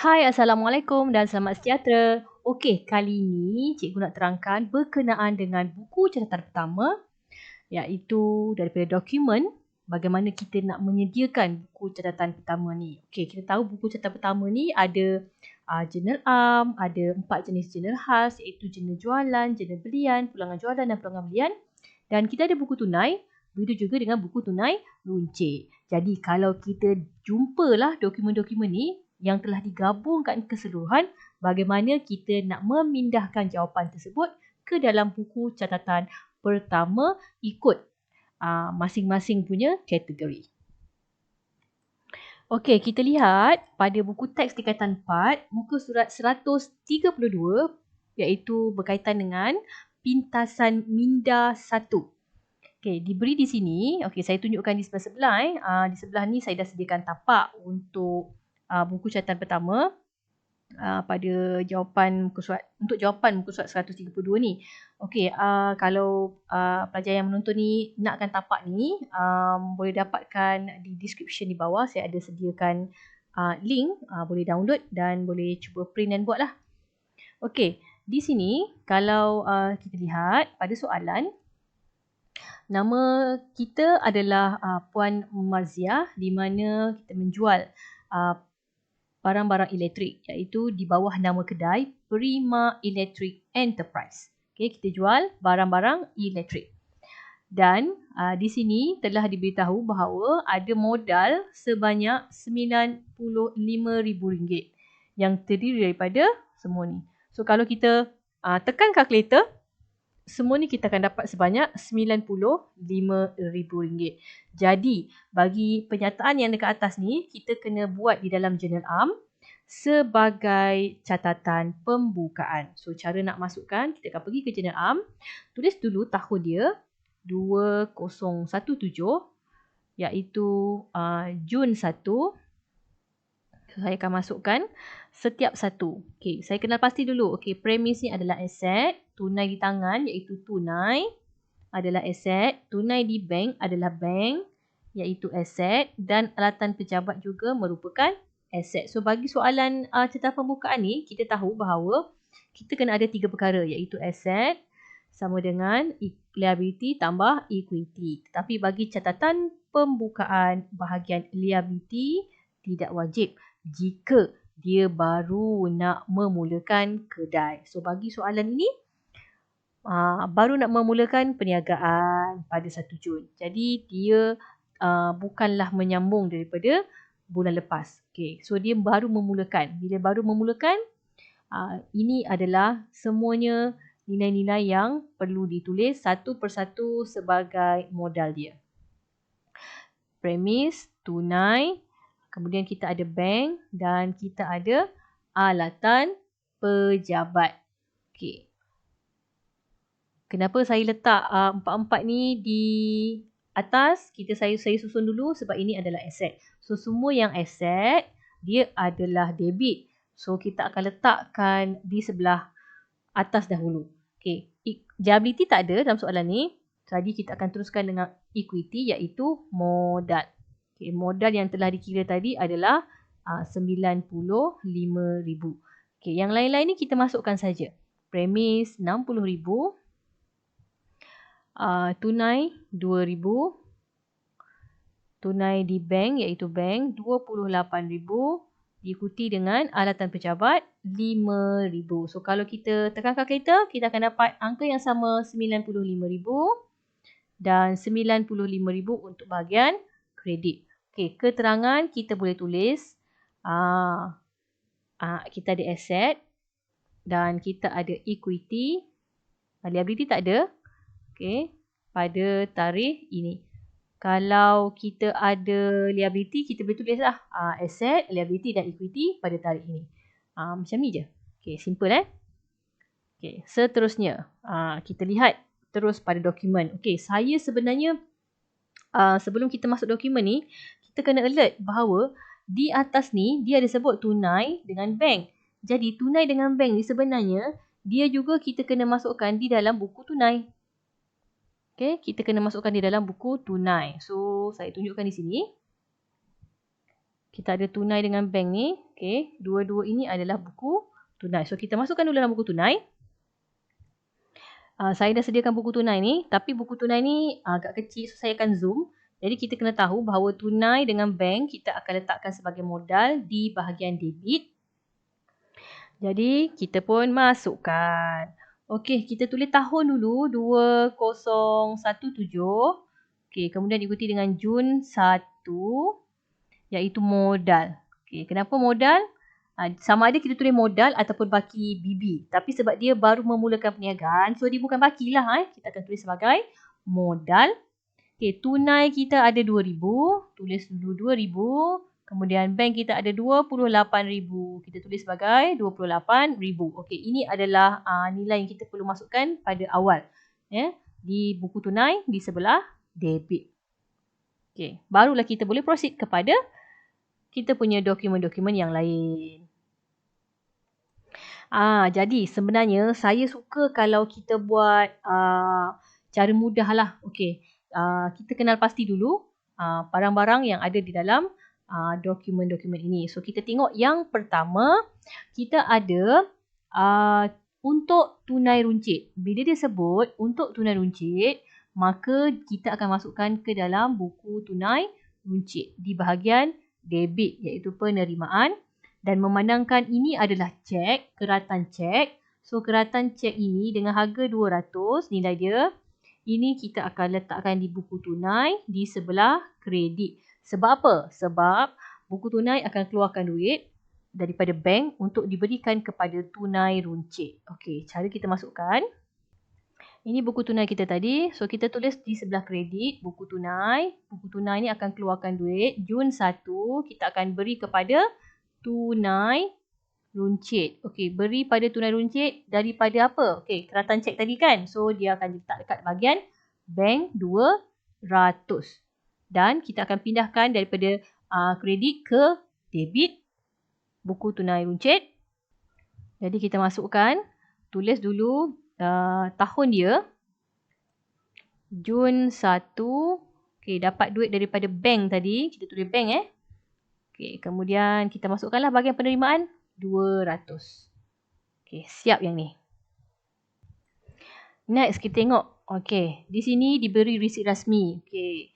Hai, Assalamualaikum dan selamat sejahtera. Okey, kali ini cikgu nak terangkan berkenaan dengan buku catatan pertama iaitu daripada dokumen bagaimana kita nak menyediakan buku catatan pertama ni. Okey, kita tahu buku catatan pertama ni ada jurnal am, ada 4 jenis jurnal khas iaitu jurnal jualan, jurnal belian, pulangan jualan dan pulangan belian. Dan kita ada buku tunai, begitu juga dengan buku tunai runcit. Jadi kalau kita jumpalah dokumen-dokumen ni yang telah digabungkan keseluruhan, bagaimana kita nak memindahkan jawapan tersebut ke dalam buku catatan pertama ikut masing-masing punya kategori. Okey, kita lihat pada buku teks tingkatan 4, muka surat 132 iaitu berkaitan dengan pintasan minda 1. Okey, diberi di sini. Okey, saya tunjukkan di sebelah sebelah. Di sebelah ni saya dah sediakan tapak untuk buku catatan pertama pada jawapan muka surat, untuk jawapan muka surat 132 ni. Okey, kalau pelajar yang menonton ni nakkan tapak ni, boleh dapatkan di description di bawah. Saya ada sediakan link, boleh download dan boleh cuba print dan buatlah. Okey, di sini kalau kita lihat pada soalan, nama kita adalah Puan Marziah, di mana kita menjual barang-barang elektrik iaitu di bawah nama kedai Prima Electric Enterprise. Okey, kita jual barang-barang elektrik. Dan di sini telah diberitahu bahawa ada modal sebanyak RM95,000 yang terdiri daripada semua ni. So kalau kita tekan kalkulator, semua ni kita akan dapat sebanyak RM95,000. Jadi, bagi penyataan yang dekat atas ni, kita kena buat di dalam jurnal am sebagai catatan pembukaan. So, cara nak masukkan, kita akan pergi ke jurnal am, tulis dulu tahun dia, 2017, iaitu Jun 1. Saya akan masukkan setiap satu. Okey, saya kenal pasti dulu. Okey, premis ni adalah aset, tunai di tangan iaitu tunai adalah aset, tunai di bank adalah bank iaitu aset, dan alatan pejabat juga merupakan aset. So bagi soalan catatan pembukaan ni, kita tahu bahawa kita kena ada 3 perkara iaitu aset sama dengan liability tambah equity. Tetapi bagi catatan pembukaan bahagian liability tidak wajib jika dia baru nak memulakan kedai. So bagi soalan ini, baru nak memulakan perniagaan pada 1 Jun. Jadi dia bukanlah menyambung daripada bulan lepas. Okay, so dia baru memulakan. Bila baru memulakan, ini adalah semuanya nilai-nilai yang perlu ditulis satu persatu sebagai modal dia. Premis, tunai, kemudian kita ada bank dan kita ada alatan pejabat. Okey. Kenapa saya letak empat-empat ni di atas? Saya susun dulu sebab ini adalah aset. So semua yang aset dia adalah debit. So kita akan letakkan di sebelah atas dahulu. Okey. Liability tak ada dalam soalan ni. Jadi kita akan teruskan dengan equity iaitu modal. Okay, modal yang telah dikira tadi adalah RM95,000. Okay, yang lain-lain ni kita masukkan saja. Premis RM60,000, tunai RM2,000, tunai di bank iaitu bank RM28,000, diikuti dengan alatan pejabat RM5,000. So kalau kita tekan kalkulator, kita akan dapat angka yang sama RM95,000 dan RM95,000 untuk bahagian kredit. Okey, keterangan kita boleh tulis kita ada aset dan kita ada equity. Liability tak ada. Okey, pada tarikh ini. Kalau kita ada liability, kita boleh tulislah aset, liability dan equity pada tarikh ini. Macam ni je. Okey, simple Okey, seterusnya kita lihat terus pada dokumen. Okey, saya sebenarnya sebelum kita masuk dokumen ni, kita kena alert bahawa di atas ni dia ada sebut tunai dengan bank. Jadi tunai dengan bank ni sebenarnya dia juga kita kena masukkan di dalam buku tunai. Okey, kita kena masukkan di dalam buku tunai. So saya tunjukkan di sini. Kita ada tunai dengan bank ni. Okey, dua-dua ini adalah buku tunai. So kita masukkan dulu dalam buku tunai. Saya dah sediakan buku tunai ni, tapi buku tunai ni agak kecil, so saya akan zoom. Jadi kita kena tahu bahawa tunai dengan bank kita akan letakkan sebagai modal di bahagian debit. Jadi kita pun masukkan. Okey, kita tulis tahun dulu 2017. Okey, kemudian diikuti dengan Jun 1 iaitu modal. Okey, kenapa modal? Sama ada kita tulis modal ataupun baki BB. Tapi sebab dia baru memulakan perniagaan, so dia bukan baki lah. Kita akan tulis sebagai modal. Okey, tunai kita ada 2,000. Tulis dulu 2,000. Kemudian bank kita ada 28,000. Kita tulis sebagai 28,000. Okey, ini adalah nilai yang kita perlu masukkan pada awal. Di buku tunai di sebelah debit. Okey, barulah kita boleh proceed kepada kita punya dokumen-dokumen yang lain. Jadi sebenarnya saya suka kalau kita buat cara mudah lah. Okey, kita kenal pasti dulu barang-barang yang ada di dalam dokumen-dokumen ini. So kita tengok yang pertama, kita ada untuk tunai runcit. Bila dia sebut untuk tunai runcit, maka kita akan masukkan ke dalam buku tunai runcit di bahagian debit iaitu penerimaan, dan memandangkan ini adalah cek, keratan cek. So keratan cek ini dengan harga 200 nilai dia, ini kita akan letakkan di buku tunai di sebelah kredit. Sebab apa? Sebab buku tunai akan keluarkan duit daripada bank untuk diberikan kepada tunai runcit. Okey, cara kita masukkan. Ini buku tunai kita tadi. So kita tulis di sebelah kredit, buku tunai. Buku tunai ni akan keluarkan duit. Jun 1 kita akan beri kepada tunai runcit. Okey, beri pada tunai runcit daripada apa? Okey, keratan cek tadi kan. So dia akan letak dekat bahagian bank 200. Dan kita akan pindahkan daripada kredit ke debit buku tunai runcit. Jadi kita masukkan, tulis dulu tahun dia, Jun 1. Okey, dapat duit daripada bank tadi. Kita tulis bank Okey, kemudian kita masukkanlah bahagian penerimaan 200. Okey, siap yang ni. Next kita tengok. Okey, di sini diberi resit rasmi. Okey.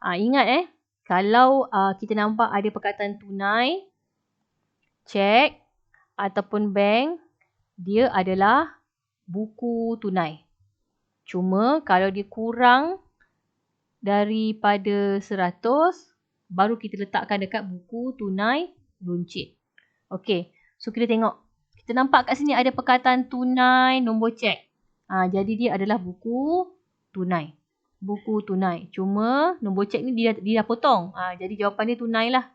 Ingat kalau kita nampak ada perkataan tunai, cek ataupun bank, dia adalah buku tunai. Cuma kalau dia kurang daripada 100, baru kita letakkan dekat buku tunai runcit. Okey, so kita tengok. Kita nampak kat sini ada perkataan tunai nombor cek. Jadi dia adalah buku tunai. Buku tunai. Cuma nombor cek ni dia dah potong. Jadi jawapan dia tunai lah.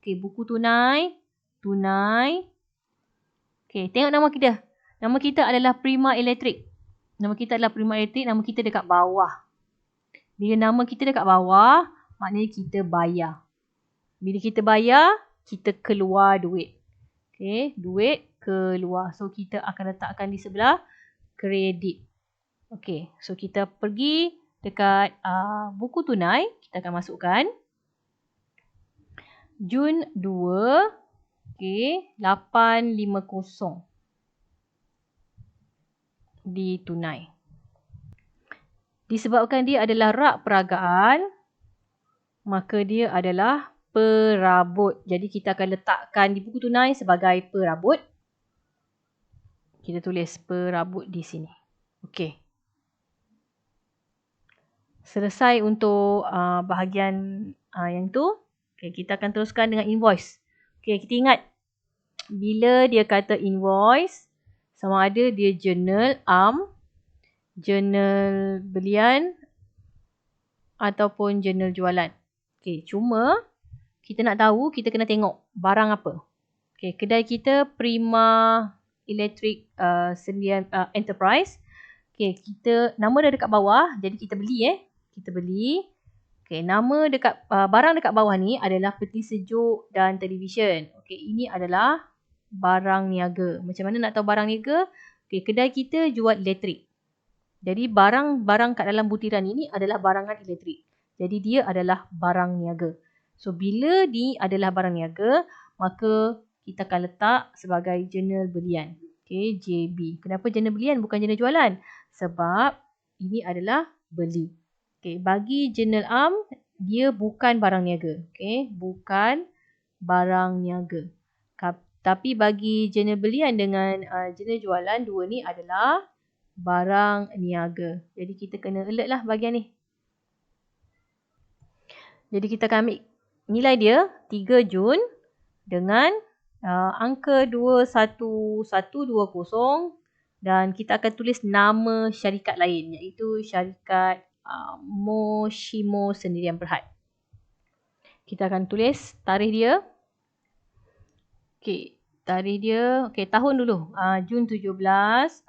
Okey, buku tunai. Tunai. Okey, tengok nama kita. Nama kita adalah Prima Electric. Nama kita adalah Prima Electric. Nama kita dekat bawah. Bila nama kita dekat bawah, maknanya kita bayar. Bila kita bayar, kita keluar duit. Okey, duit keluar. So kita akan letakkan di sebelah kredit. Okey, so kita pergi dekat buku tunai. Kita akan masukkan Jun 2. Okey, 850. Di tunai. Disebabkan dia adalah rak peragaan, maka dia adalah perabot. Jadi kita akan letakkan di buku tunai sebagai perabot. Kita tulis perabot di sini. Okey. Selesai untuk bahagian yang tu. Okey, kita akan teruskan dengan invoice. Okey, kita ingat bila dia kata invoice, sama ada dia journal journal belian ataupun journal jualan. Okey, cuma kita nak tahu, kita kena tengok barang apa. Okey, kedai kita Prima Electric Enterprise. Okey, kita nama dah dekat bawah, jadi kita beli Kita beli. Okey, nama dekat barang dekat bawah ni adalah peti sejuk dan televisyen. Okey, ini adalah barang niaga. Macam mana nak tahu barang niaga? Okey, kedai kita jual elektrik. Jadi barang-barang kat dalam butiran ini adalah barangan elektrik. Jadi dia adalah barang niaga. So bila ni adalah barang niaga, maka kita akan letak sebagai jurnal belian. Okay, JB. Kenapa jurnal belian bukan jurnal jualan? Sebab ini adalah beli. Okay, bagi jurnal am, dia bukan barang niaga. Okay, bukan barang niaga. Tapi bagi jurnal belian dengan jurnal jualan, dua ni adalah barang niaga. Jadi kita kena alert lah bahagian ni. Jadi kita akan ambil nilai dia 3 Jun dengan angka 21120 dan kita akan tulis nama syarikat lain iaitu syarikat Moshimo Sendirian Berhad. Kita akan tulis tarikh dia. Okey, tarikh dia, okey, tahun dulu. Jun 2017,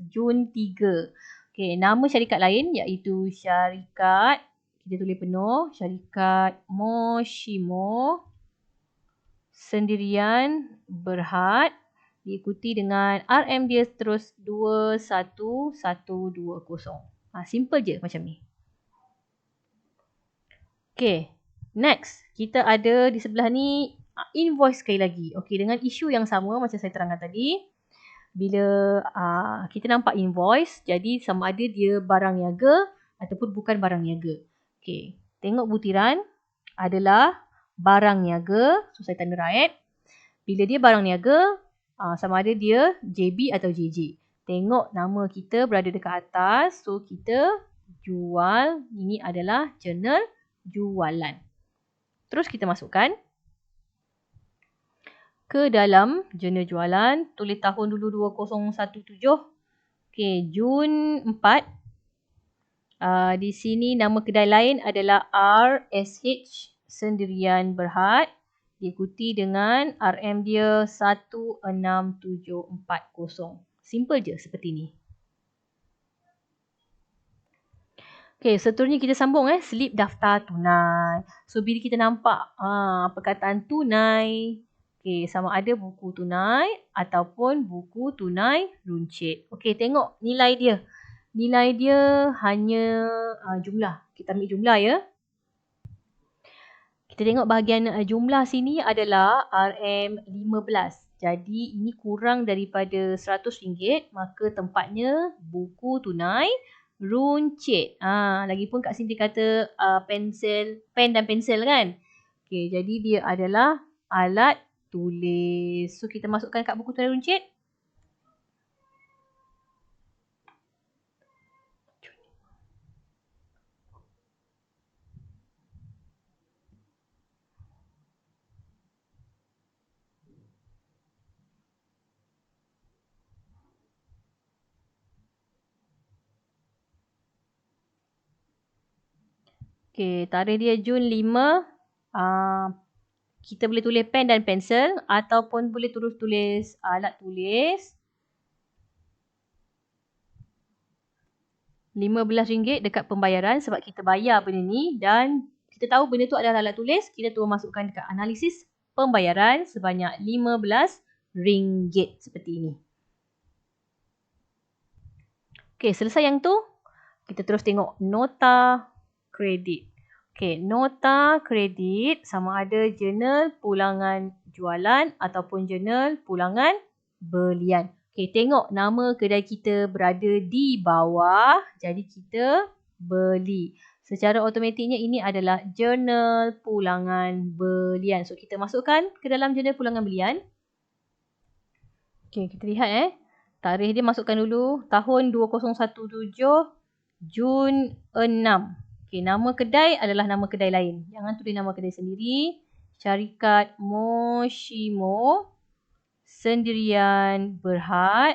Jun 3. Okey, nama syarikat lain iaitu syarikat, kita tulis penuh, syarikat Moshimo Sendirian Berhad, diikuti dengan RM dia terus 21120. Simple je macam ni. Okey, next kita ada di sebelah ni invoice sekali lagi. Okey, dengan isu yang sama macam saya terangkan tadi. Bila kita nampak invoice, jadi sama ada dia barang niaga ataupun bukan barang niaga. Okey, tengok butiran adalah barang niaga. So, saya tanda right. Bila dia barang niaga, sama ada dia JB atau JJ. Tengok nama kita berada dekat atas. So, kita jual. Ini adalah jurnal jualan. Terus kita masukkan ke dalam jurnal jualan. Tulis tahun dulu 2017. Okey, Jun 4. Di sini nama kedai lain adalah RSH Sendirian Berhad. Diikuti dengan RM dia 16740. Simple je seperti ni. Okey, seterusnya kita sambung slip daftar tunai. So, bila kita nampak perkataan tunai, okey, sama ada buku tunai ataupun buku tunai runcit. Okey, tengok nilai dia. Nilai dia hanya jumlah. Kita ambil jumlah ya. Kita tengok bahagian jumlah sini adalah RM15. Jadi, ini kurang daripada RM100, maka tempatnya buku tunai runcit. Lagipun kat sini dia kata pen dan pensel kan. Okey, jadi dia adalah alat tulis. So, kita masukkan kat buku tunai runcit. Okey, tarikh dia Jun 5. Kita boleh tulis pen dan pensel ataupun boleh tulis alat tulis. RM15 dekat pembayaran sebab kita bayar benda ni dan kita tahu benda tu adalah alat tulis. Kita terus masukkan dekat analisis pembayaran sebanyak RM15 seperti ini. Okey, selesai yang tu. Kita terus tengok nota kredit. Okey, nota kredit sama ada jurnal pulangan jualan ataupun jurnal pulangan belian. Okey, tengok nama kedai kita berada di bawah. Jadi kita beli. Secara automatiknya ini adalah jurnal pulangan belian. So, kita masukkan ke dalam jurnal pulangan belian. Okey, kita lihat tarikh dia masukkan dulu. Tahun 2017, Jun 6. Okey, nama kedai adalah nama kedai lain. Jangan tulis nama kedai sendiri. Syarikat Moshimo Sendirian Berhad.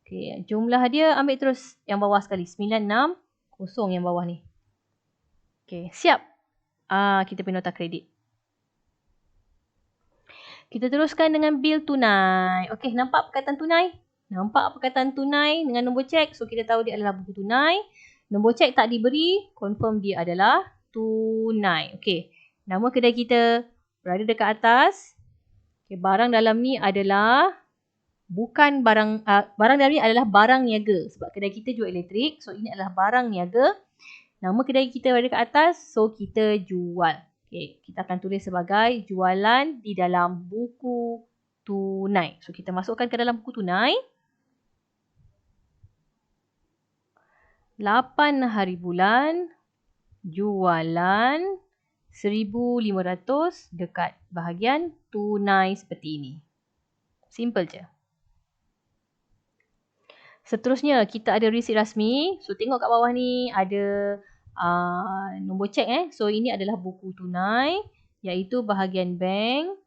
Okey, jumlah dia ambil terus yang bawah sekali. 960 yang bawah ni. Okey, siap. Kita punya nota kredit. Kita teruskan dengan bil tunai. Okey, nampak perkataan tunai? Nampak perkataan tunai dengan nombor cek. So, kita tahu dia adalah buku tunai. Nombor cek tak diberi, confirm dia adalah tunai. Okey, nama kedai kita berada dekat atas. Okay, barang dalam ni adalah bukan barang dalam ni adalah barang niaga. Sebab kedai kita jual elektrik, so ini adalah barang niaga. Nama kedai kita berada dekat atas, so kita jual. Okay, kita akan tulis sebagai jualan di dalam buku tunai. So, kita masukkan ke dalam buku tunai. 8 hari bulan, jualan 1,500 dekat bahagian tunai seperti ini. Simple je. Seterusnya, kita ada resit rasmi. So, tengok kat bawah ni ada nombor cek. So, ini adalah buku tunai, iaitu bahagian bank.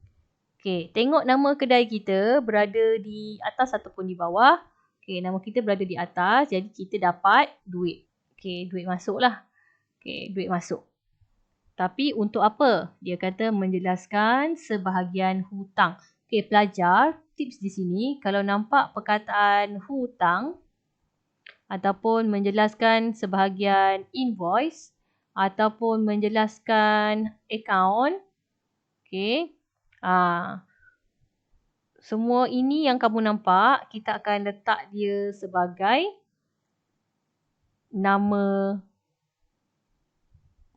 Okay, tengok nama kedai kita berada di atas ataupun di bawah. Okay, nama kita berada di atas, jadi kita dapat duit. Okay, duit masuk lah. Okay, duit masuk. Tapi untuk apa? Dia kata menjelaskan sebahagian hutang. Okay, pelajar, tips di sini, kalau nampak perkataan hutang ataupun menjelaskan sebahagian invoice ataupun menjelaskan account, okay, semua ini yang kamu nampak, kita akan letak dia sebagai nama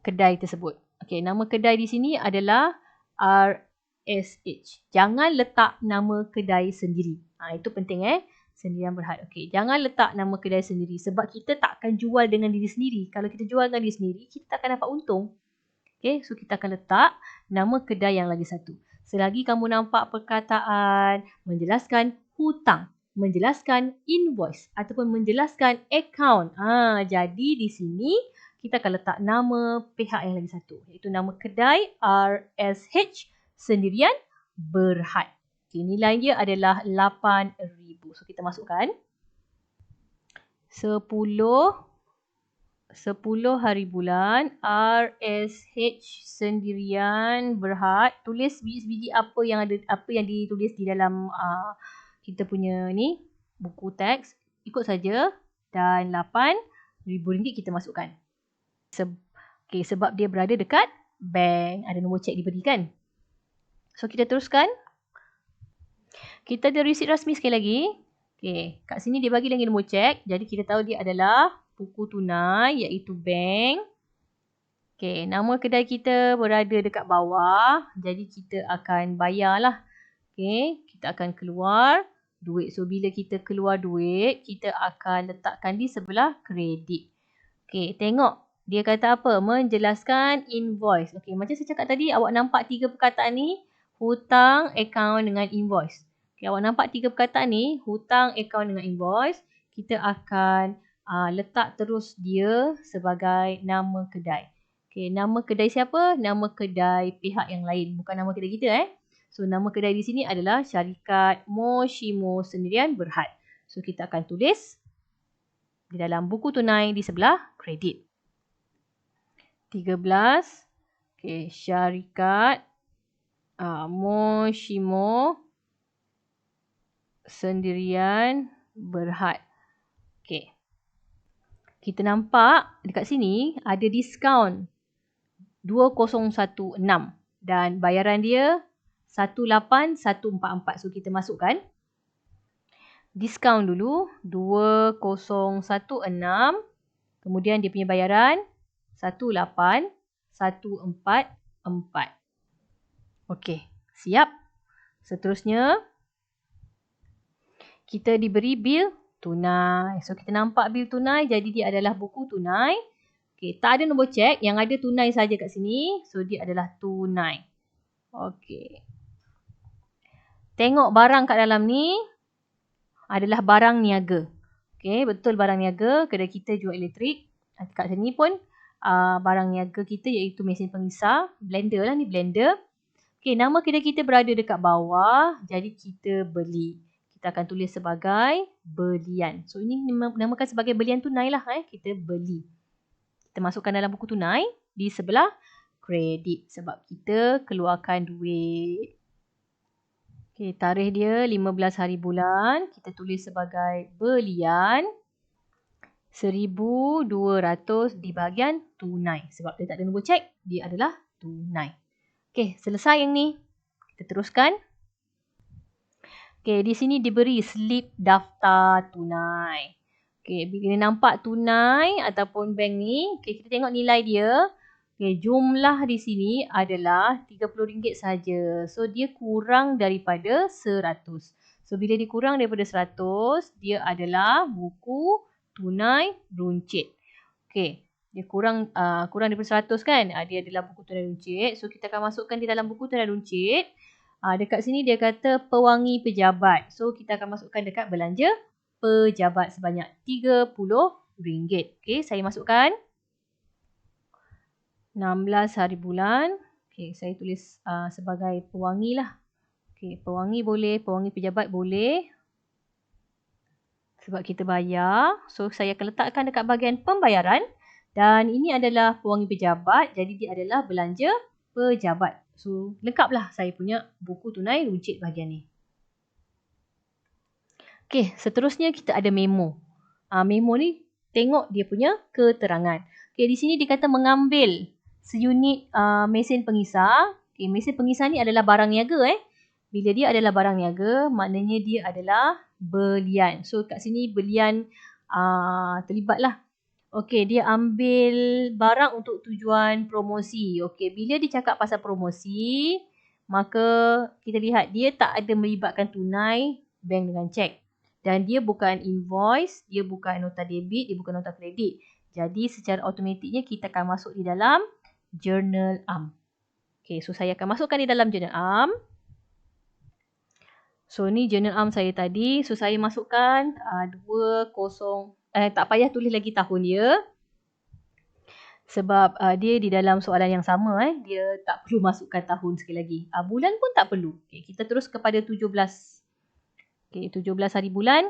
kedai tersebut. Okay, nama kedai di sini adalah RSH. Jangan letak nama kedai sendiri. Itu penting Sendirian Berhad. Okay, jangan letak nama kedai sendiri sebab kita tak akan jual dengan diri sendiri. Kalau kita jual dengan diri sendiri, kita tak akan dapat untung. Okay, so kita akan letak nama kedai yang lagi satu. Selagi kamu nampak perkataan menjelaskan hutang, menjelaskan invoice ataupun menjelaskan account, jadi di sini kita akan letak nama pihak yang lagi satu, iaitu nama kedai RSH Sendirian Berhad. Okay, nilai dia adalah 8,000. So kita masukkan 10 hari bulan RSH Sendirian Berhad. Tulis biji-biji apa yang ditulis di dalam kita punya ni buku teks, ikut saja, dan RM8,000 kita masukkan. Okay, sebab dia berada dekat bank, ada nombor cek diberikan. So kita teruskan. Kita ada resit rasmi sekali lagi. Okay, kat sini dia bagi lagi nombor cek, jadi kita tahu dia adalah buku tunai, iaitu bank. Okay, nama kedai kita berada dekat bawah, jadi kita akan bayarlah. Okay, kita akan keluar duit. So, bila kita keluar duit, kita akan letakkan di sebelah kredit. Okay, tengok. Dia kata apa? Menjelaskan invoice. Okay, macam saya cakap tadi, awak nampak 3 perkataan ni. Hutang, account dengan invoice. Okay, awak nampak 3 perkataan ni. Hutang, account dengan invoice. Kita akan letak terus dia sebagai nama kedai. Okay, nama kedai siapa? Nama kedai pihak yang lain. Bukan nama kedai kita. So, nama kedai di sini adalah Syarikat Moshimo Sendirian Berhad. So, kita akan tulis di dalam buku tunai di sebelah kredit. 13. Okay, Syarikat Moshimo Sendirian Berhad. Okay. Kita nampak dekat sini ada diskaun 2016 dan bayaran dia 18144. So kita masukkan diskaun dulu 2016, kemudian dia punya bayaran 18144. Okey, siap. Seterusnya kita diberi bil tunai. So kita nampak bil tunai, jadi dia adalah buku tunai. Okey, tak ada nombor cek, yang ada tunai saja kat sini. So dia adalah tunai. Okey. Tengok barang kat dalam ni adalah barang niaga. Okey, betul barang niaga. Kedai kita jual elektrik. Kat sini pun barang niaga kita iaitu mesin pengisar. Blender lah ni, blender. Okey, nama kedai kita berada dekat bawah. Jadi kita beli. Kita akan tulis sebagai belian. So ini namakan sebagai belian tunai lah. Kita beli. Kita masukkan dalam buku tunai di sebelah kredit. Sebab kita keluarkan duit. Okay, tarikh dia 15 hari bulan. Kita tulis sebagai belian 1,200 di bahagian tunai. Sebab dia tak ada nombor cek, dia adalah tunai. Okay, selesai yang ni. Kita teruskan. Okay, di sini diberi slip daftar tunai. Okay, bila nampak tunai ataupun bank ni, okay, kita tengok nilai dia. Okay, jumlah di sini adalah RM30 saja. So, dia kurang daripada 100. So, bila dia kurang daripada 100, dia adalah buku tunai runcit. Okay, dia kurang daripada 100 kan? Dia adalah buku tunai runcit. So, kita akan masukkan di dalam buku tunai runcit. Dekat sini dia kata pewangi pejabat. So, kita akan masukkan dekat belanja pejabat sebanyak RM30. Okay, saya masukkan. 16 hari bulan. Okay, saya tulis sebagai pewangi lah. Okay, pewangi boleh, pewangi pejabat boleh. Sebab kita bayar. So, saya akan letakkan dekat bahagian pembayaran. Dan ini adalah pewangi pejabat. Jadi, dia adalah belanja pejabat. So, lengkaplah saya punya buku tunai runcit bahagian ni. Okay, seterusnya kita ada memo. Memo ni tengok dia punya keterangan. Okay, di sini dia kata mengambil seunit mesin pengisar. Okay, mesin pengisar ni adalah barang niaga. Bila dia adalah barang niaga, maknanya dia adalah belian. So, kat sini belian terlibat lah. Okay, dia ambil barang untuk tujuan promosi. Okay, bila dia cakap pasal promosi, maka kita lihat dia tak ada melibatkan tunai, bank dengan cek. Dan dia bukan invoice, dia bukan nota debit, dia bukan nota kredit. Jadi, secara automatiknya kita akan masuk di dalam Journal Am. Okay, so saya akan masukkan di dalam Journal Am. So, ni Journal Am saya tadi. So, saya masukkan 20. Tak payah tulis lagi tahun dia. Sebab dia di dalam soalan yang sama. Dia tak perlu masukkan tahun sekali lagi. Bulan pun tak perlu. Okay, kita terus kepada 17. Okay, 17 hari bulan.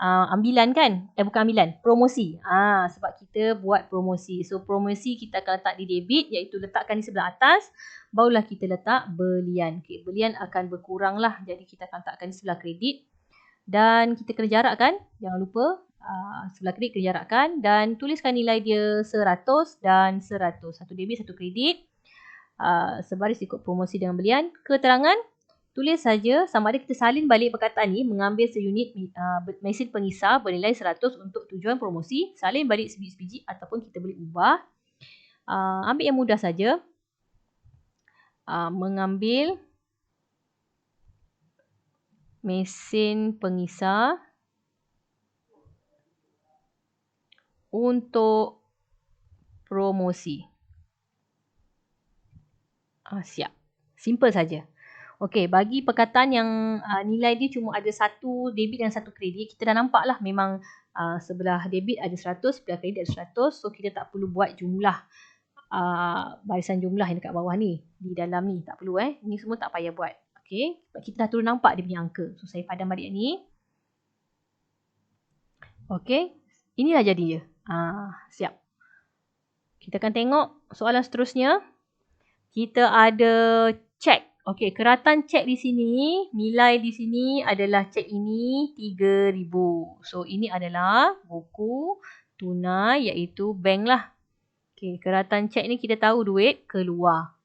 Ambilan kan? Bukan ambilan. Promosi. Sebab kita buat promosi. So, promosi kita akan letak di debit. Iaitu letakkan di sebelah atas. Barulah kita letak belian. Okay, belian akan berkurang lah. Jadi, kita akan letakkan di sebelah kredit. Dan kita kena jarakkan. Jangan lupa. Sebelah kredit kena jarakkan. Dan tuliskan nilai dia 100 dan 100. Satu debit, satu kredit. Sebaris ikut promosi dengan belian. Keterangan. Tulis saja sama ada kita salin balik perkataan ni, mengambil seunit mesin pengisar bernilai 100 untuk tujuan promosi, salin balik sebiji-sebiji ataupun kita boleh ubah. Ambil yang mudah saja. Mengambil mesin pengisar untuk promosi. Siap. Simple saja. Okey, bagi perkataan yang nilai dia cuma ada satu debit dan satu kredit, kita dah nampak lah memang sebelah debit ada 100, sebelah kredit ada 100. So, kita tak perlu buat jumlah, barisan jumlah yang dekat bawah ni, di dalam ni. Tak perlu Ini semua tak payah buat. Okey, sebab kita dah terus nampak dia punya angka. So, saya padam balik ni. Okey, inilah jadi dia. Siap. Kita akan tengok soalan seterusnya. Kita ada cek. Okey, keratan cek di sini, nilai di sini adalah cek ini 3,000. So, ini adalah buku tunai iaitu bank lah. Okey, keratan cek ni kita tahu duit keluar.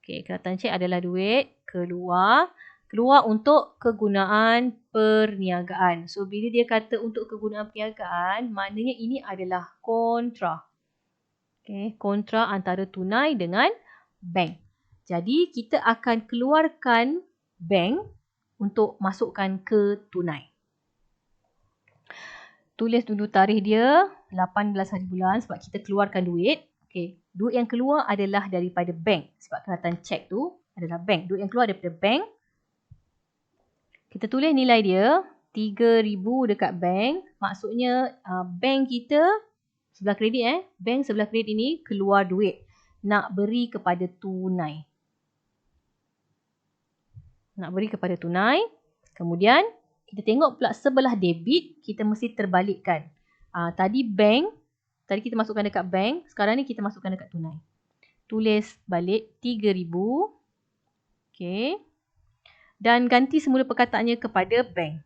Okey, keratan cek adalah duit keluar. Keluar untuk kegunaan perniagaan. So, bila dia kata untuk kegunaan perniagaan, maknanya ini adalah kontra. Okey, kontra antara tunai dengan bank. Jadi, kita akan keluarkan bank untuk masukkan ke tunai. Tulis dulu tarikh dia, 18 hari bulan sebab kita keluarkan duit. Okey, duit yang keluar adalah daripada bank. Sebab keratan cek tu adalah bank. Duit yang keluar daripada bank. Kita tulis nilai dia, 3,000 dekat bank. Maksudnya, bank kita, sebelah kredit bank sebelah kredit ini keluar duit. Nak beri kepada tunai. Kemudian kita tengok pula sebelah debit, kita mesti terbalikkan. Tadi kita masukkan dekat bank, sekarang ni kita masukkan dekat tunai. Tulis balik 3,000. Okey. Dan ganti semula perkataannya kepada bank.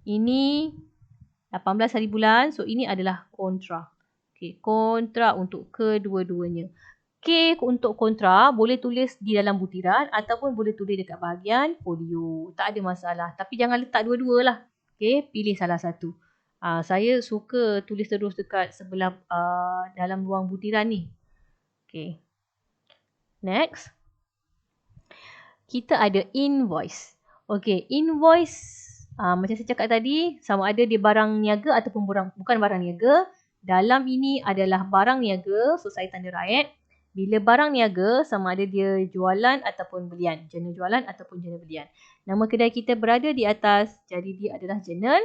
Ini 18 hari bulan, so ini adalah kontra. Okey, kontra untuk kedua-duanya. K untuk kontra boleh tulis di dalam butiran ataupun boleh tulis dekat bahagian folio. Tak ada masalah. Tapi jangan letak dua-dua lah. Okey, pilih salah satu. Saya suka tulis terus dekat sebelah dalam ruang butiran ni. Okay. Next. Kita ada invoice. Okay, invoice macam saya cakap tadi, sama ada dia barang niaga ataupun bukan barang niaga. Dalam ini adalah barang niaga, so saya tanda right. Bila barang niaga, sama ada dia jualan ataupun belian. Jurnal jualan ataupun jurnal belian. Nama kedai kita berada di atas, jadi dia adalah jurnal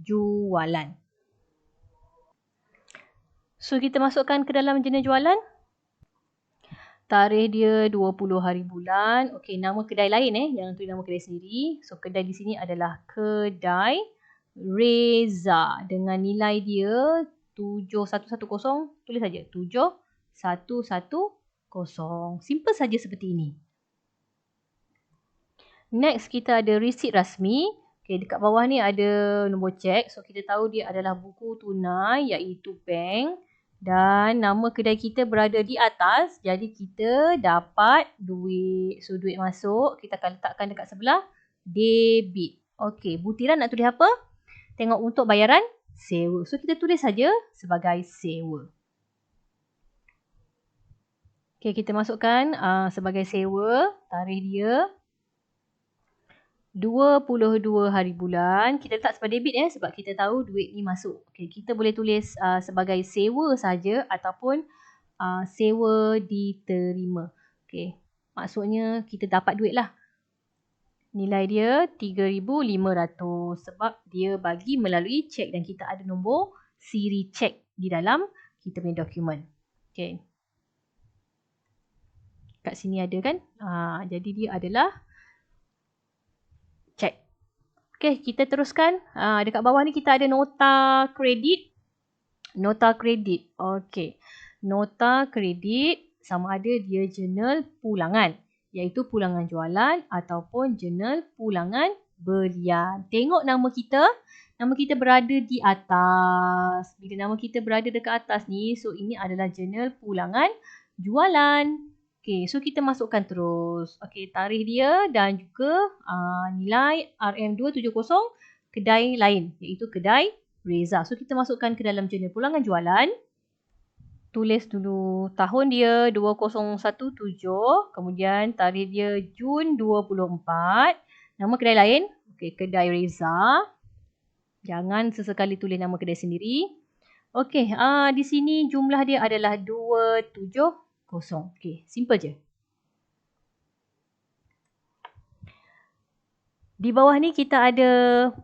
jualan. So, kita masukkan ke dalam jurnal jualan. Tarikh dia 20 hari bulan. Okey, nama kedai lain jangan tulis nama kedai sendiri. So, kedai di sini adalah Kedai Reza dengan nilai dia 7110. Tulis saja 7110. Simple saja seperti ini. Next, kita ada resit rasmi. Okey, dekat bawah ni ada nombor cek. So, kita tahu dia adalah buku tunai iaitu bank. Dan nama kedai kita berada di atas. Jadi kita dapat duit. So duit masuk. Kita akan letakkan dekat sebelah. Debit. Okey. Butiran nak tulis apa? Tengok untuk bayaran sewa. So kita tulis saja sebagai sewa. Okey. Kita masukkan sebagai sewa. Tarikh dia 22 hari bulan. Kita letak sebagai debit sebab kita tahu duit ni masuk. Okay, kita boleh tulis sebagai sewa saja ataupun sewa diterima. Okay, maksudnya kita dapat duit lah. Nilai dia 3,500 sebab dia bagi melalui cek dan kita ada nombor siri cek di dalam kita punya dokumen. Okay. Kat sini ada kan? Jadi dia adalah cek. Okey, kita teruskan. Dekat bawah ni kita ada nota kredit. Nota kredit. Okey. Nota kredit sama ada dia jurnal pulangan. Iaitu pulangan jualan ataupun jurnal pulangan belian. Tengok nama kita. Nama kita berada di atas. Bila nama kita berada dekat atas ni, so ini adalah jurnal pulangan jualan. Okay, so kita masukkan terus. Okay, tarikh dia dan juga nilai RM270 kedai lain iaitu Kedai Reza. So kita masukkan ke dalam jurnal pulangan jualan. Tulis dulu tahun dia 2017. Kemudian tarikh dia Jun 24. Nama kedai lain. Okay, Kedai Reza. Jangan sesekali tulis nama kedai sendiri. Okay, di sini jumlah dia adalah 270. Okey, simple je. Di bawah ni kita ada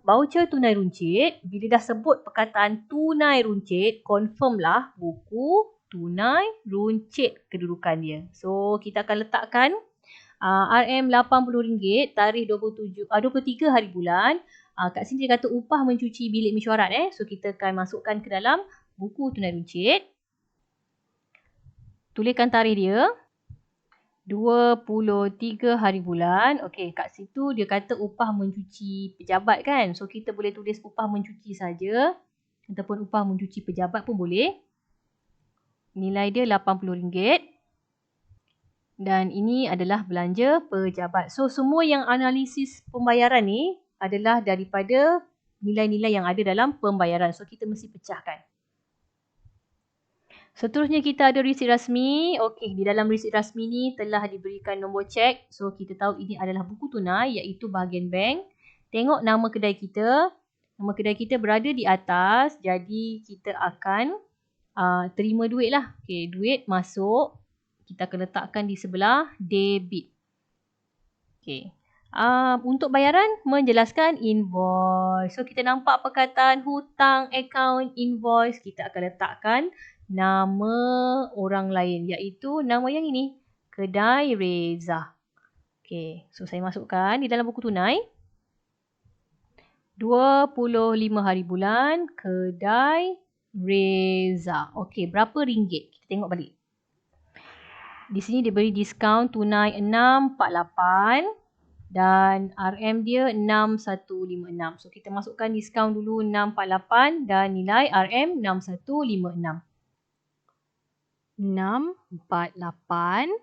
voucher tunai runcit. Bila dah sebut perkataan tunai runcit, confirm lah buku tunai runcit kedudukan dia. So, kita akan letakkan RM80, tarikh 23 hari bulan. Kat sini dia kata upah mencuci bilik mesyuarat. So, kita akan masukkan ke dalam buku tunai runcit. Tuliskan tarikh dia 23 hari bulan. Okey, kat situ dia kata upah mencuci pejabat kan. So kita boleh tulis upah mencuci saja ataupun upah mencuci pejabat pun boleh. Nilai dia RM80. Dan ini adalah belanja pejabat. So semua yang analisis pembayaran ni adalah daripada nilai-nilai yang ada dalam pembayaran. So kita mesti pecahkan. Seterusnya kita ada resit rasmi. Okey, di dalam resit rasmi ni telah diberikan nombor cek. So kita tahu ini adalah buku tunai iaitu bahagian bank. Tengok nama kedai kita. Nama kedai kita berada di atas. Jadi kita akan terima duit lah. Okey, duit masuk. Kita akan letakkan di sebelah debit. Okey. Untuk bayaran menjelaskan invoice. So kita nampak perkataan hutang, account, invoice. Kita akan letakkan nama orang lain iaitu nama yang ini, Kedai Reza. Okey, so saya masukkan di dalam buku tunai. 25 hari bulan, Kedai Reza. Okey, berapa ringgit? Kita tengok balik. Di sini dia beri diskaun tunai 648 dan RM dia 6156. So kita masukkan diskaun dulu 648 dan nilai RM 6156. 648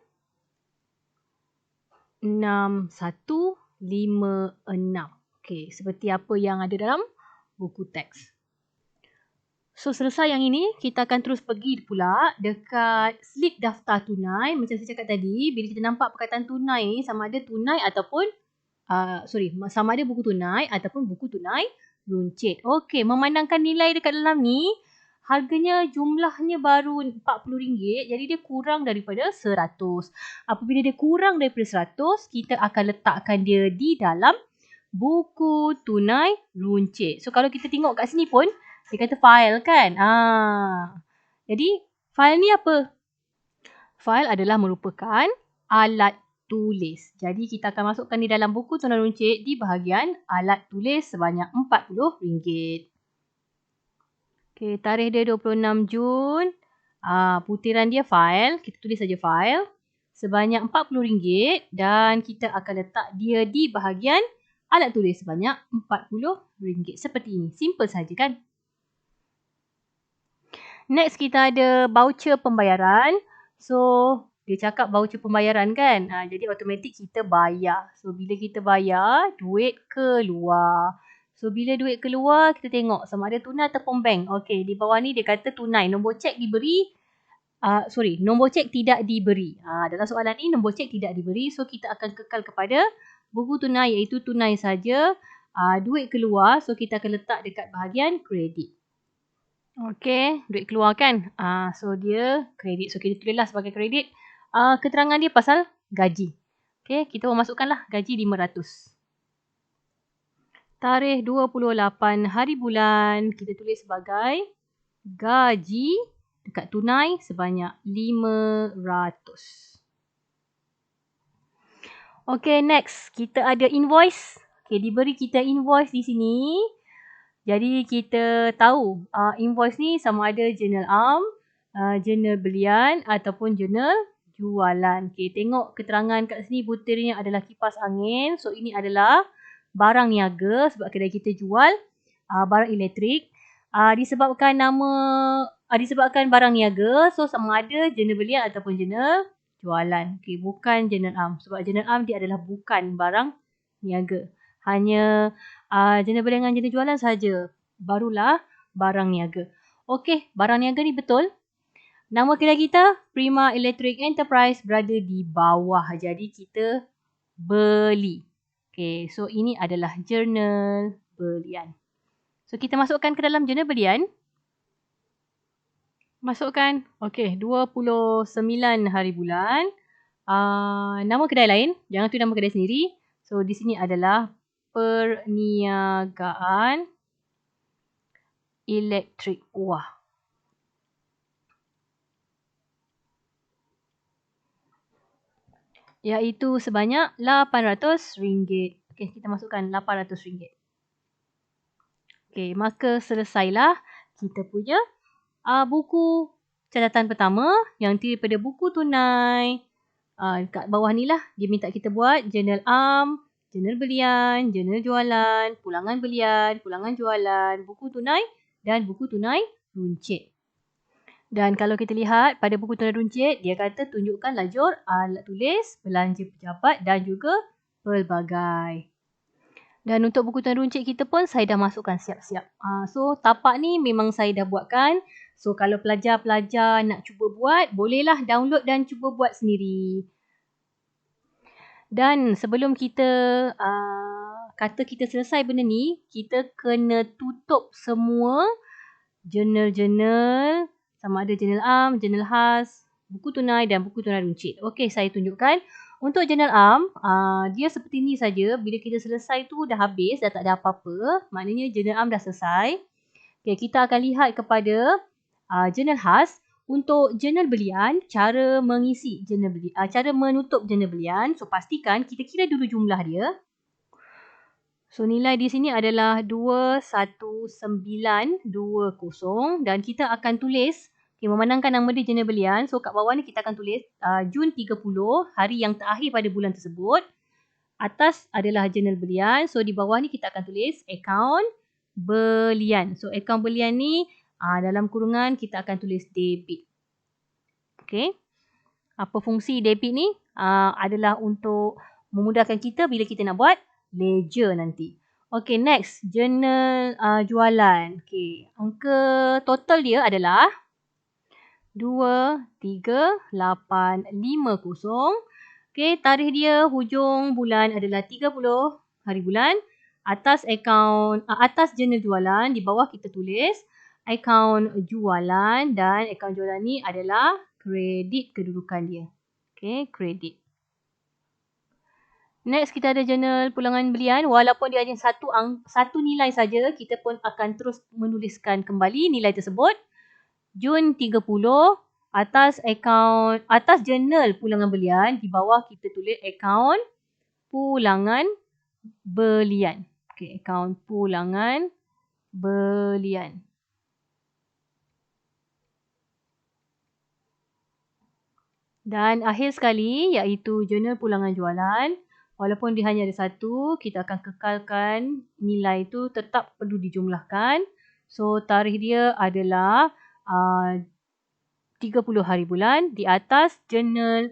6156. Okey, seperti apa yang ada dalam buku teks. So, selesai yang ini, kita akan terus pergi pula dekat slip daftar tunai. Macam saya cakap tadi, bila kita nampak perkataan tunai ni, sama ada tunai ataupun, sama ada buku tunai ataupun buku tunai runcit. Okey, memandangkan nilai dekat dalam ni, harganya jumlahnya baru RM40, jadi dia kurang daripada 100. Apabila dia kurang daripada 100, kita akan letakkan dia di dalam buku tunai runcit. So, kalau kita tengok kat sini pun, dia kata file kan. Jadi, file ni apa? File adalah merupakan alat tulis. Jadi, kita akan masukkan di dalam buku tunai runcit di bahagian alat tulis sebanyak RM40. Okey, tarikh dia 26 Jun. Putiran dia file. Kita tulis saja file. Sebanyak RM40 dan kita akan letak dia di bahagian alat tulis sebanyak RM40. Seperti ini. Simple saja kan? Next, kita ada voucher pembayaran. So, dia cakap voucher pembayaran kan. Jadi, automatik kita bayar. So, bila kita bayar, duit keluar. So, bila duit keluar, kita tengok sama ada tunai ataupun bank. Okey, di bawah ni dia kata tunai. Nombor cek diberi. Nombor cek tidak diberi. Dalam soalan ni, nombor cek tidak diberi. So, kita akan kekal kepada buku tunai iaitu tunai saja. Duit keluar. So, kita akan letak dekat bahagian kredit. Okey, duit keluar kan. So, dia kredit. So, kita tulislah sebagai kredit. Keterangan dia pasal gaji. Okey, kita masukkanlah gaji RM500. Tarikh 28 hari bulan. Kita tulis sebagai gaji dekat tunai sebanyak RM500. Okey, next. Kita ada invoice. Okey, diberi kita invoice di sini. Jadi, kita tahu invoice ni sama ada jurnal am, jurnal belian ataupun jurnal jualan. Okey, tengok keterangan kat sini butirnya adalah kipas angin. So, ini adalah barang niaga sebab kedai kita jual barang elektrik. Disebabkan barang niaga, so sama ada jurnal belian ataupun jurnal jualan. Okey, bukan jurnal am. Sebab jurnal am dia adalah bukan barang niaga. Hanya jurnal belian dengan jurnal jualan saja. Barulah barang niaga. Okey, barang niaga ni betul. Nama kedai kita, Prima Electric Enterprise, berada di bawah. Jadi, kita beli. Okey, so ini adalah jurnal belian. So, kita masukkan ke dalam jurnal belian. Masukkan. Okey, 29 hari bulan. Nama kedai lain. Jangan tu nama kedai sendiri. So, di sini adalah Perniagaan Elektrik. Wah. Iaitu sebanyak RM800. Okey, kita masukkan RM800. Okey, maka selesailah kita punya buku catatan pertama yang daripada buku tunai. Kat bawah ni lah dia minta kita buat jurnal am, jurnal belian, jurnal jualan, pulangan belian, pulangan jualan, buku tunai dan buku tunai runcit. Dan kalau kita lihat pada buku tunai runcit, dia kata tunjukkan lajur alat tulis, belanja pejabat dan juga pelbagai. Dan untuk buku tunai runcit kita pun saya dah masukkan siap-siap. So, tapak ni memang saya dah buatkan. So, kalau pelajar-pelajar nak cuba buat, bolehlah download dan cuba buat sendiri. Dan sebelum kita kata kita selesai benda ni, kita kena tutup semua jurnal-jurnal, sama ada jurnal am, jurnal khas, buku tunai dan buku tunai runcit. Okey, saya tunjukkan. Untuk jurnal am, dia seperti ni saja. Bila kita selesai tu dah habis, dah tak ada apa-apa. Maknanya jurnal am dah selesai. Okey, kita akan lihat kepada jurnal khas. Untuk jurnal belian, cara mengisi jurnal belian, cara menutup jurnal belian. So, pastikan kita kira dulu jumlah dia. So, nilai di sini adalah 21920 dan kita akan tulis, memandangkan nama dia jurnal belian. So, kat bawah ni kita akan tulis Jun 30, hari yang terakhir pada bulan tersebut. Atas adalah jurnal belian. So, di bawah ni kita akan tulis akaun belian. So, akaun belian ni dalam kurungan kita akan tulis debit. Okey. Apa fungsi debit ni? Adalah untuk memudahkan kita bila kita nak buat ledger nanti. Okay, next. Jurnal jualan. Okay, angka total dia adalah 23850. Okay, tarikh dia hujung bulan adalah 30 hari bulan. Atas atas jurnal jualan, di bawah kita tulis akaun jualan, dan akaun jualan ni adalah kredit kedudukan dia. Okay, kredit. Next, kita ada jurnal pulangan belian. Walaupun dia hanya satu nilai saja, kita pun akan terus menuliskan kembali nilai tersebut. Jun 30, atas jurnal pulangan belian, di bawah kita tulis akaun pulangan belian. Okey, akaun pulangan belian. Dan akhir sekali, iaitu jurnal pulangan jualan. Walaupun dia hanya ada satu, kita akan kekalkan nilai itu tetap perlu dijumlahkan. So, tarikh dia adalah 30 hari bulan di atas jurnal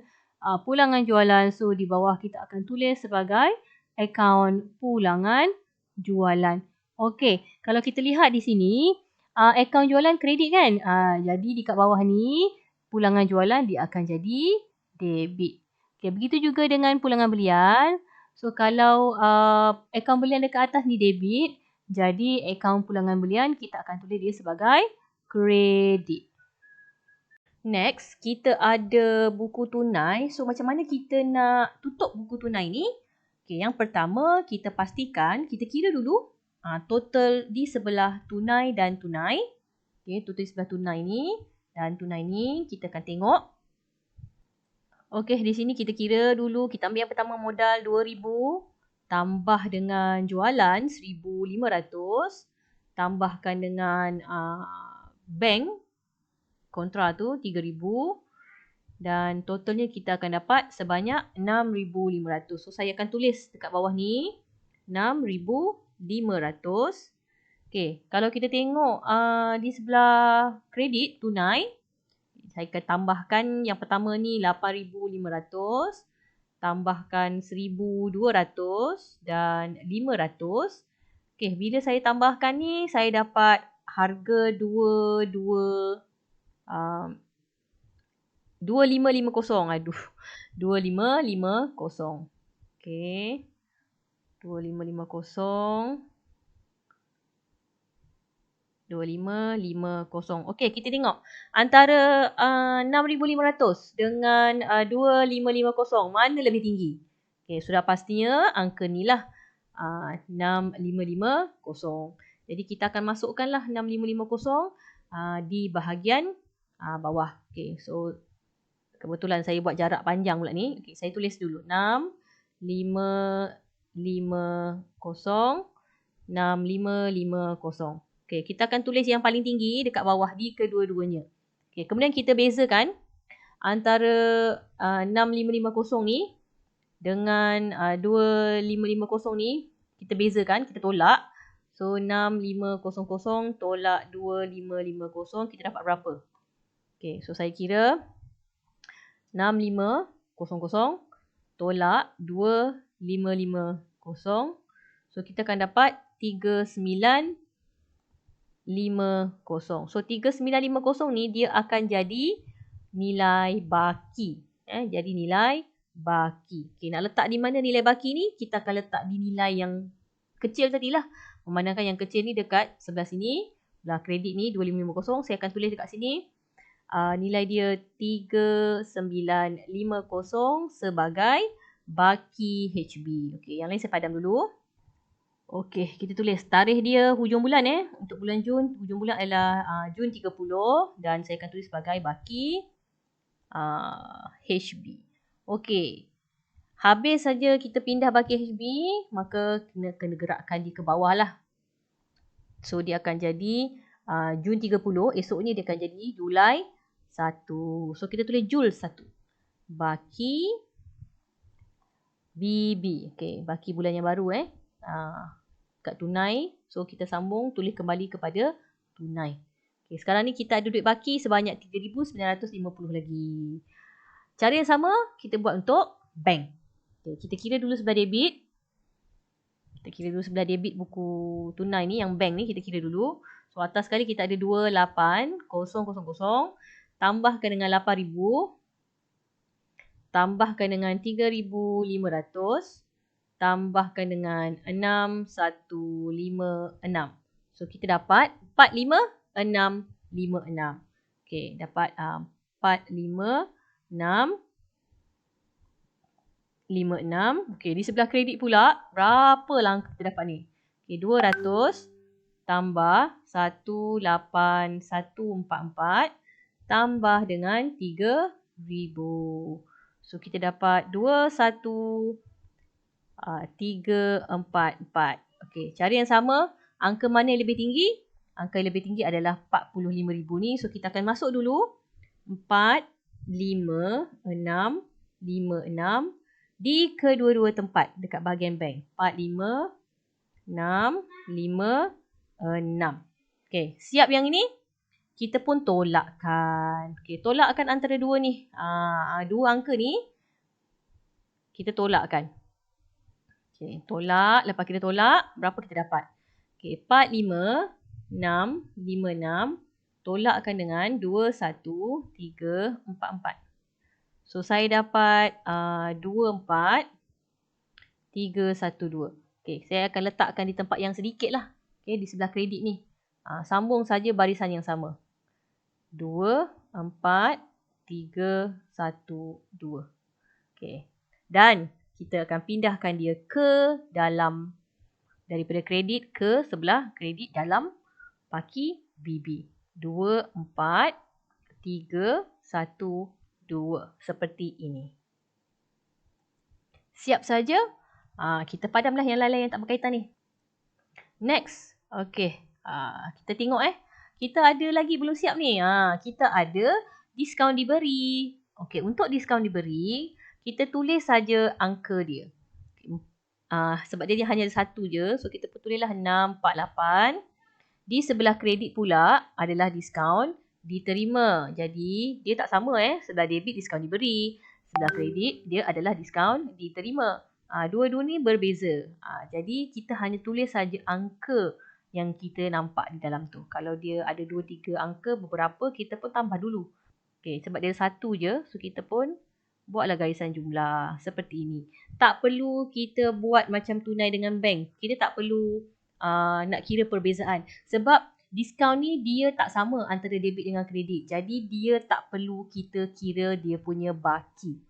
pulangan jualan. So, di bawah kita akan tulis sebagai akaun pulangan jualan. Okey, kalau kita lihat di sini, akaun jualan kredit kan? Jadi, di kat bawah ni, pulangan jualan dia akan jadi debit. Okay, begitu juga dengan pulangan belian. So, kalau akaun belian dekat atas ni debit, jadi akaun pulangan belian kita akan tulis dia sebagai kredit. Next, kita ada buku tunai. So, macam mana kita nak tutup buku tunai ni? Okay, yang pertama, kita pastikan, kita kira dulu total di sebelah tunai dan tunai. Okay, total di sebelah tunai ni dan tunai ni kita akan tengok. Okey, di sini kita kira dulu, kita ambil yang pertama modal 2,000 tambah dengan jualan 1,500 tambahkan dengan bank kontra tu 3,000 dan totalnya kita akan dapat sebanyak 6,500. So saya akan tulis dekat bawah ni 6,500. Okey, kalau kita tengok di sebelah kredit tunai, saya akan tambahkan yang pertama ni 8,500, tambahkan 1,200 dan 500. Okey, bila saya tambahkan ni, saya dapat harga 2550. Aduh, 2550. Okey, 2550. 2550. Okey, kita tengok. Antara 6,500 dengan 2550, mana lebih tinggi? Okey, sudah pastinya angka ni lah 6,550. Jadi kita akan masukkanlah 6,550 di bahagian bawah. Okey, so kebetulan saya buat jarak panjang pula ni. Okey, saya tulis dulu 6,550. 6,550. Okey, kita akan tulis yang paling tinggi dekat bawah di kedua-duanya. Okey, kemudian kita bezakan antara 6,550 ni dengan 2,550 ni. Kita bezakan, kita tolak. So, 6,500 tolak 2,550, kita dapat berapa? Okey, so saya kira 6,500 tolak 2,550. So, kita akan dapat 3,950. So 3,950 ni dia akan jadi nilai baki. Jadi nilai baki. Okey, nak letak di mana nilai baki ni? Kita akan letak di nilai yang kecil tadilah. Memandangkan yang kecil ni dekat sebelah sini. Belah kredit ni 2,550. Saya akan tulis dekat sini. Nilai dia 3,950 sebagai baki HB. Okey, yang lain saya padam dulu. Okey, kita tulis tarikh dia hujung bulan untuk bulan Jun. Hujung bulan adalah Jun 30 dan saya akan tulis sebagai baki HB. Okey. Habis saja kita pindah baki HB, maka kena gerakkan dia ke bawah lah. So dia akan jadi Jun 30, esoknya dia akan jadi Julai 1. So kita tulis Jul 1. Baki BB. Okey, baki bulan yang baru kat tunai. So kita sambung, tulis kembali kepada tunai. Okay, sekarang ni kita ada duit baki sebanyak 3,950 lagi. Cara yang sama kita buat untuk bank. Okay, kita kira dulu sebelah debit. Kita kira dulu sebelah debit buku tunai ni, yang bank ni kita kira dulu. So atas sekali kita ada 28,000 tambahkan dengan 8,000, tambahkan dengan 3,500, tambahkan dengan 6,156. So kita dapat 45,656. Okey, dapat 45,656. Okey, di sebelah kredit pula, berapa lah angka kita dapat ni? Okey, 200 tambah 18144 tambah dengan 3,000. So kita dapat 21,344. Okey, cara yang sama, angka mana yang lebih tinggi? Angka yang lebih tinggi adalah 45,000 ni. So kita akan masuk dulu 45656 di kedua-dua tempat dekat bahagian bank. 45,656. Okey, siap yang ini? Kita pun tolakkan. Okey, tolakkan antara dua ni. Dua angka ni kita tolakkan. Okey, tolak. Lepas kita tolak, berapa kita dapat? Okey, 45,656 tolakkan dengan 21,344. So saya dapat 24,312. Okey, saya akan letakkan di tempat yang sedikit lah. Okey, di sebelah kredit ni. Sambung saja barisan yang sama. 24,312. Okey. Dan kita akan pindahkan dia ke dalam, daripada kredit ke sebelah kredit dalam paki BB. 24,312 seperti ini. Siap saja? Kita padamlah yang lain-lain yang tak berkaitan ni. Next. Okey. Kita tengok kita ada lagi belum siap ni. Kita ada diskaun diberi. Okey, untuk diskaun diberi, kita tulis saja angka dia. Sebab dia hanya satu je. So kita tulislah 648. Di sebelah kredit pula adalah diskaun diterima. Jadi dia tak sama sebelah debit diskaun diberi. Sebelah kredit dia adalah diskaun diterima. Dua-dua ni berbeza. Jadi kita hanya tulis saja angka yang kita nampak di dalam tu. Kalau dia ada 2-3 angka beberapa, kita pun tambah dulu. Okey, sebab dia satu je, so kita pun buatlah garisan jumlah seperti ini. Tak perlu kita buat macam tunai dengan bank. Kita tak perlu nak kira perbezaan. Sebab diskaun ni dia tak sama antara debit dengan kredit. Jadi dia tak perlu kita kira dia punya baki.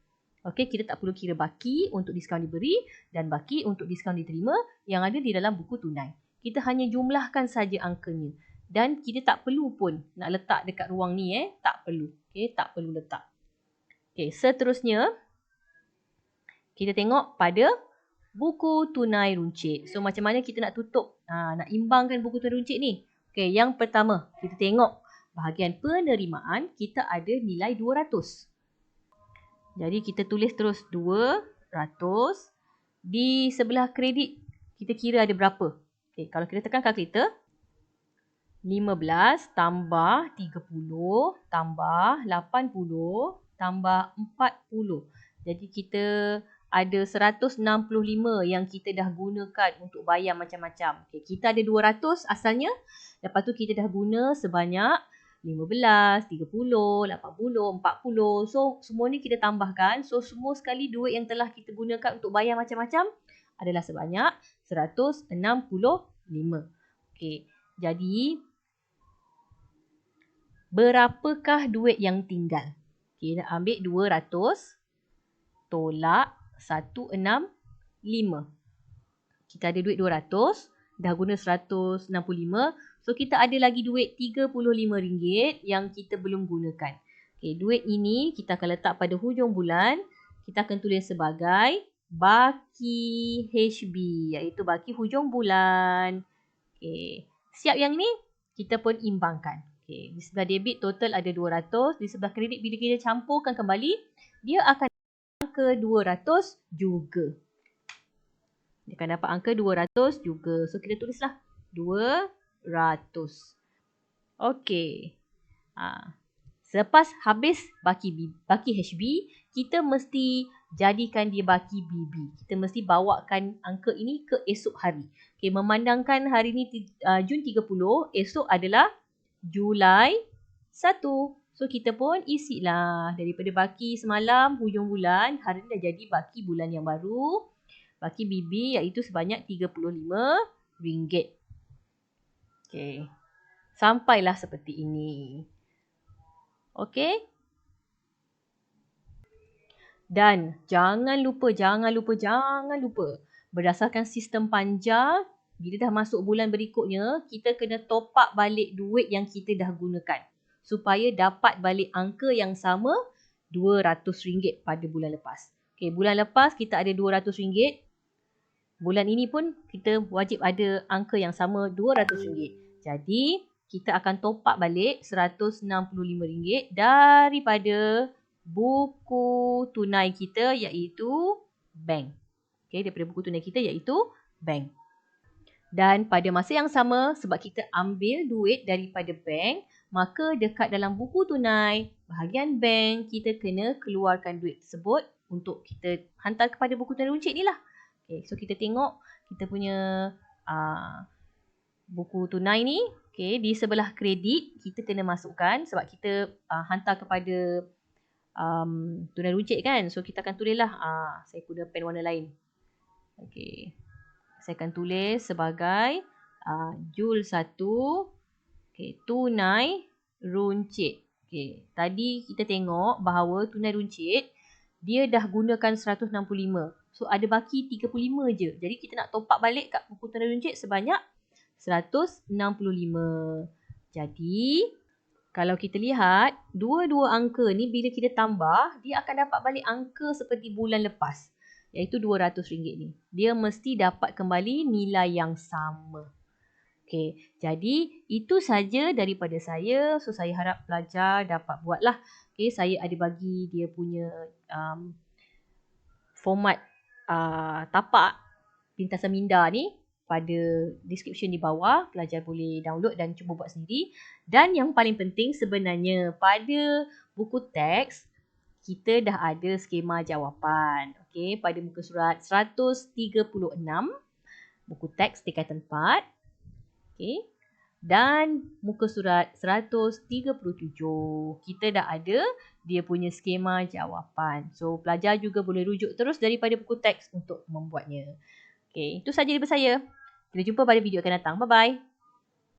Okey, kita tak perlu kira baki untuk diskaun diberi dan baki untuk diskaun diterima yang ada di dalam buku tunai. Kita hanya jumlahkan saja angkanya. Dan kita tak perlu pun nak letak dekat ruang ni tak perlu. Okey, tak perlu letak. Okey, seterusnya kita tengok pada buku tunai runcit. So macam mana kita nak tutup, nak imbangkan buku tunai runcit ni? Okey, yang pertama kita tengok bahagian penerimaan kita ada nilai 200. Jadi kita tulis terus 200. Di sebelah kredit kita kira ada berapa? Okey, kalau kita tekan kalkulator, 15 tambah 30 tambah 80 tambah 40. Jadi kita ada 165 yang kita dah gunakan untuk bayar macam-macam. Okay, kita ada 200 asalnya. Lepas tu kita dah guna sebanyak 15, 30, 80, 40. So semua ni kita tambahkan. So semua sekali duit yang telah kita gunakan untuk bayar macam-macam adalah sebanyak 165. Okay, jadi berapakah duit yang tinggal? Okay, nak ambil 200 tolak 165. Kita ada duit 200, dah guna 165. So kita ada lagi duit RM35 yang kita belum gunakan. Okay, duit ini kita akan letak pada hujung bulan. Kita akan tulis sebagai baki HB, iaitu baki hujung bulan. Okay, siap yang ni? Kita pun imbangkan. Okay, di sebelah debit total ada 200. Di sebelah kredit bila kita campurkan kembali, dia akan angka 200 juga. Dia akan dapat angka 200 juga. So kita tulislah 200. Okey. Selepas habis baki HB, kita mesti jadikan dia baki BB. Kita mesti bawakan angka ini ke esok hari. Okay, memandangkan hari ni Jun 30, esok adalah Julai 1. So kita pun isilah daripada baki semalam hujung bulan, hari ni dah jadi baki bulan yang baru. Baki BB iaitu sebanyak RM35. Okay. Sampailah seperti ini. Okay. Dan jangan lupa. Berdasarkan sistem panja, bila dah masuk bulan berikutnya, kita kena top up balik duit yang kita dah gunakan. Supaya dapat balik angka yang sama RM200 pada bulan lepas. Okay, bulan lepas kita ada RM200. Bulan ini pun kita wajib ada angka yang sama RM200. Jadi, kita akan top up balik RM165 daripada buku tunai kita iaitu bank. Okay, daripada buku tunai kita iaitu bank. Dan pada masa yang sama, sebab kita ambil duit daripada bank, maka dekat dalam buku tunai, bahagian bank, kita kena keluarkan duit tersebut untuk kita hantar kepada buku tunai runcit ni lah. Okay, so kita tengok kita punya buku tunai ni. Okay, di sebelah kredit, kita kena masukkan sebab kita hantar kepada tunai runcit kan. So kita akan tulislah, saya guna pen warna lain. Okay, saya akan tulis sebagai Jul 1, okay, tunai runcit. Okay, tadi kita tengok bahawa tunai runcit dia dah gunakan 165. So ada baki 35 je. Jadi kita nak top up balik kat buku tunai runcit sebanyak 165. Jadi kalau kita lihat dua-dua angka ni bila kita tambah, dia akan dapat balik angka seperti bulan lepas, iaitu RM200 ni. Dia mesti dapat kembali nilai yang sama. Okey, jadi itu saja daripada saya. So saya harap pelajar dapat buatlah. Okey, saya ada bagi dia punya format tapak pintasan minda ni pada description di bawah. Pelajar boleh download dan cuba buat sendiri. Dan yang paling penting sebenarnya pada buku teks kita dah ada skema jawapan. Okey, pada muka surat 136 buku teks tingkatan 4. Okey. Dan muka surat 137 kita dah ada dia punya skema jawapan. So pelajar juga boleh rujuk terus daripada buku teks untuk membuatnya. Okey, itu saja daripada saya. Kita jumpa pada video akan datang. Bye bye.